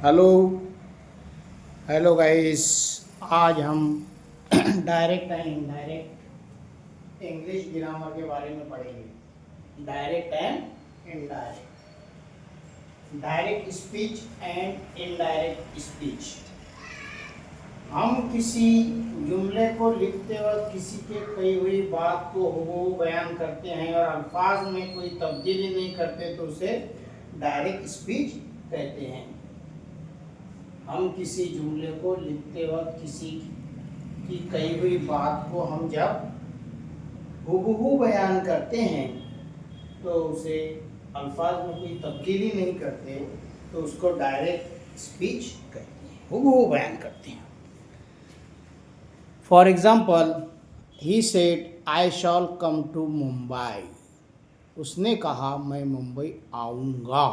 Hello hello guys. आज हम direct and indirect English grammar के बारे में पढ़ेंगे। Direct and indirect, direct speech and indirect speech. हम किसी जुमले को लिखते वक्त किसी के कही हुई बात को हूबहू बयान करते हैं और अल्फाज में कोई तब्दीली नहीं करते तो उसे डायरेक्ट स्पीच कहते हैं। हम किसी जुमले को लिखते वक्त किसी की कही हुई बात को हम जब हूबहू बयान करते हैं तो उसे अल्फाज में कोई तब्दीली नहीं करते तो उसको डायरेक्ट स्पीच कहते हैं, हूबहू बयान करते हैं। For example, he said I shall come to Mumbai. उसने कहा मैं मुंबई आऊँगा।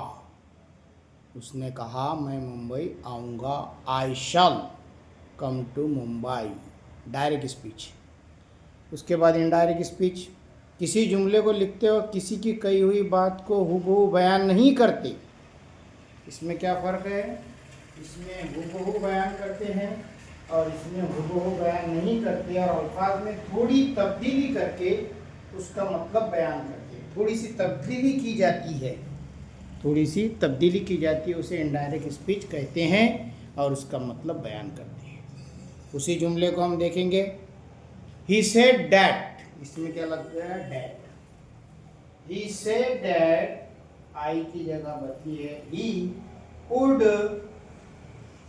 उसने कहा मैं मुंबई आऊँगा। I shall come to Mumbai, direct speech. उसके बाद इनडायरेक्ट स्पीच, किसी जुमले को लिखते वक्त किसी की कही हुई बात को हूबहू बयान नहीं करते। इसमें क्या फ़र्क है? इसमें हूबहू बयान करते हैं और इसमें हूबहू बयान नहीं करते और अल्फाज में थोड़ी तब्दीली करके उसका मतलब बयान करते हैं। थोड़ी सी तब्दीली की जाती है, थोड़ी सी तब्दीली की जाती है, उसे इनडायरेक्ट स्पीच कहते हैं और उसका मतलब बयान करते हैं। उसी जुमले को हम देखेंगे। ही सेड डैट, इसमें क्या लगता है? That. He said that, I की जगह बची है he would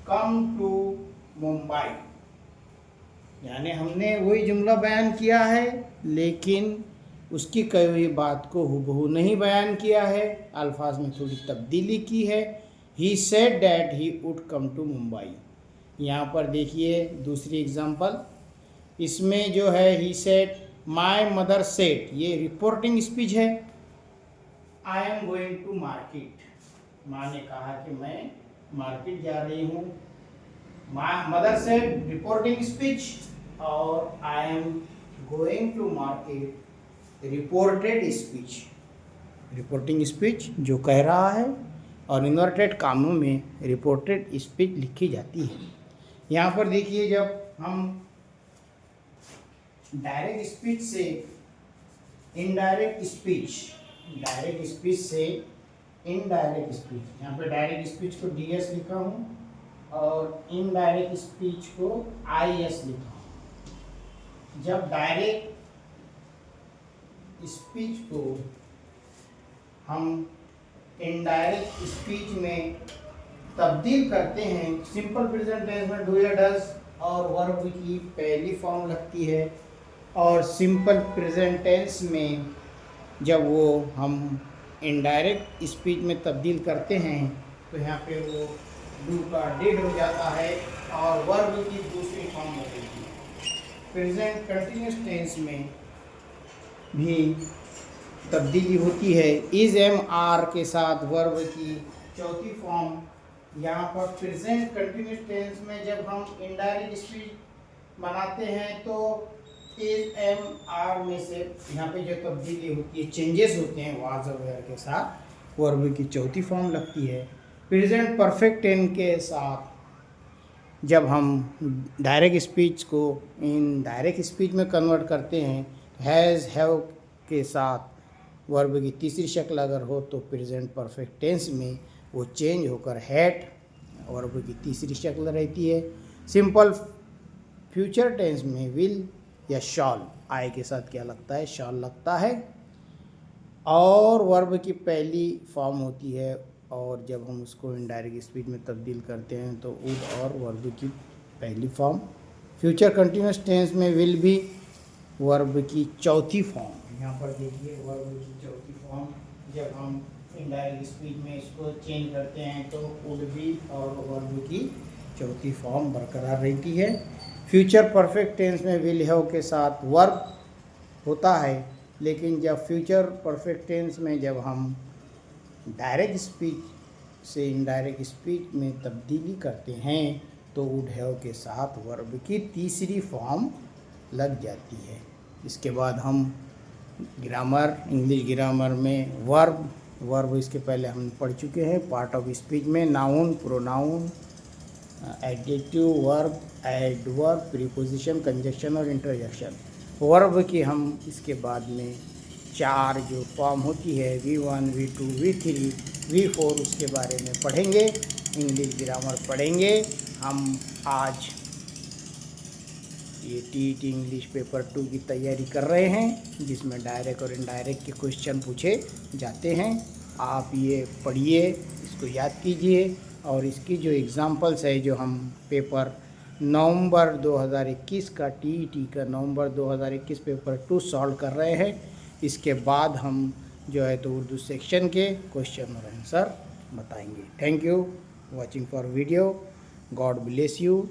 come to Mumbai. यानी हमने वही जुमला बयान किया है लेकिन उसकी कही हुई बात को हूबहू नहीं बयान किया है, अल्फाज में थोड़ी तब्दीली की है। He said that he would come to Mumbai. यहाँ पर देखिए दूसरी एग्जांपल, इसमें जो है he said my mother said, ये रिपोर्टिंग स्पीच है। I am going to market, माँ ने कहा कि मैं मार्केट जा रही हूँ। मदर सेड रिपोर्टिंग स्पीच और I am going to market reported speech. Reporting speech जो कह रहा है और इन्वर्टेड कामों में रिपोर्टेड स्पीच लिखी जाती है। यहाँ पर देखिए, जब हम डायरेक्ट स्पीच से इनडायरेक्ट स्पीच, डायरेक्ट स्पीच से इनडायरेक्ट स्पीच, यहाँ पर डायरेक्ट स्पीच को डीएस लिखा हूँ और इनडायरेक्ट स्पीच को आईएस लिखा हूँ। जब डायरेक्ट स्पीच को हम इनडायरेक्ट स्पीच में तब्दील करते हैं, सिंपल प्रेजेंट टेंस में डू या डज और वर्ब की पहली फॉर्म लगती है, और सिंपल प्रेजेंट टेंस में जब वो हम इनडायरेक्ट स्पीच में तब्दील करते हैं तो यहाँ पे वो डू का डिड हो जाता है और वर्ब की दूसरी फॉर्म हो जाती है। प्रेजेंट कंटिन्यूस टेंस में भी तब्दीली होती है। इज एम आर के साथ वर्ब की चौथी फॉर्म। यहाँ पर प्रेजेंट कंटिन्यूस टेंस में जब हम इनडायरेक्ट स्पीच बनाते हैं तो इज एम आर में से यहाँ पे जो तब्दीली होती है, चेंजेस होते हैं वाज वगैरह के साथ, वर्ब की चौथी फॉर्म लगती है। प्रेजेंट परफेक्ट टेंस के साथ जब हम डायरेक्ट स्पीच को इन डायरेक्ट स्पीच में कन्वर्ट करते हैं, हैज़ हैव के साथ वर्ब की तीसरी शक्ल अगर हो तो प्रेजेंट परफेक्ट टेंस में वो चेंज होकर हैड वर्ब की तीसरी शक्ल रहती है। सिंपल फ्यूचर टेंस में विल या शॉल, आई के साथ क्या लगता है? शॉल लगता है और वर्ब की पहली फॉर्म होती है, और जब हम उसको इनडायरेक्ट स्पीच में तब्दील करते हैं तो वुड और वर्ब की पहली फॉर्म। फ्यूचर कंटिन्यूस टेंस में विल भी वर्ब की चौथी फॉर्म। यहाँ पर देखिए वर्ब की चौथी फॉर्म, जब हम इनडायरेक्ट स्पीच में इसको चेंज करते हैं तो वुड भी और वर्ब की चौथी फॉर्म बरकरार रहती है। फ्यूचर परफेक्ट टेंस में विल हैव के साथ वर्ब होता है, लेकिन जब फ्यूचर परफेक्ट टेंस में जब हम डायरेक्ट स्पीच से इनडायरेक्ट स्पीच में तब्दीली करते हैं तो वुड हैव के साथ वर्ब की तीसरी फॉर्म लग जाती है। इसके बाद हम ग्रामर, इंग्लिश ग्रामर में वर्ब वर्ब इसके पहले हम पढ़ चुके हैं। पार्ट ऑफ स्पीच में noun, pronoun, adjective, verb, adverb, preposition, conjunction और इंटरजेक्शन। वर्ब की हम इसके बाद में 4 जो फॉर्म होती है V1, V2, V3, V4 उसके बारे में पढ़ेंगे। इंग्लिश ग्रामर पढ़ेंगे। हम आज ये TET इंग्लिश पेपर 2 की तैयारी कर रहे हैं, जिसमें डायरेक्ट और इनडायरेक्ट के क्वेश्चन पूछे जाते हैं। आप ये पढ़िए, इसको याद कीजिए, और इसकी जो एग्ज़ाम्पल्स है जो हम पेपर नवंबर 2021 का TET का नवंबर 2021 पेपर 2 सॉल्व कर रहे हैं। इसके बाद हम जो है तो उर्दू सेक्शन के क्वेश्चन और आंसर बताएंगे। Thank you watching for video. God bless you.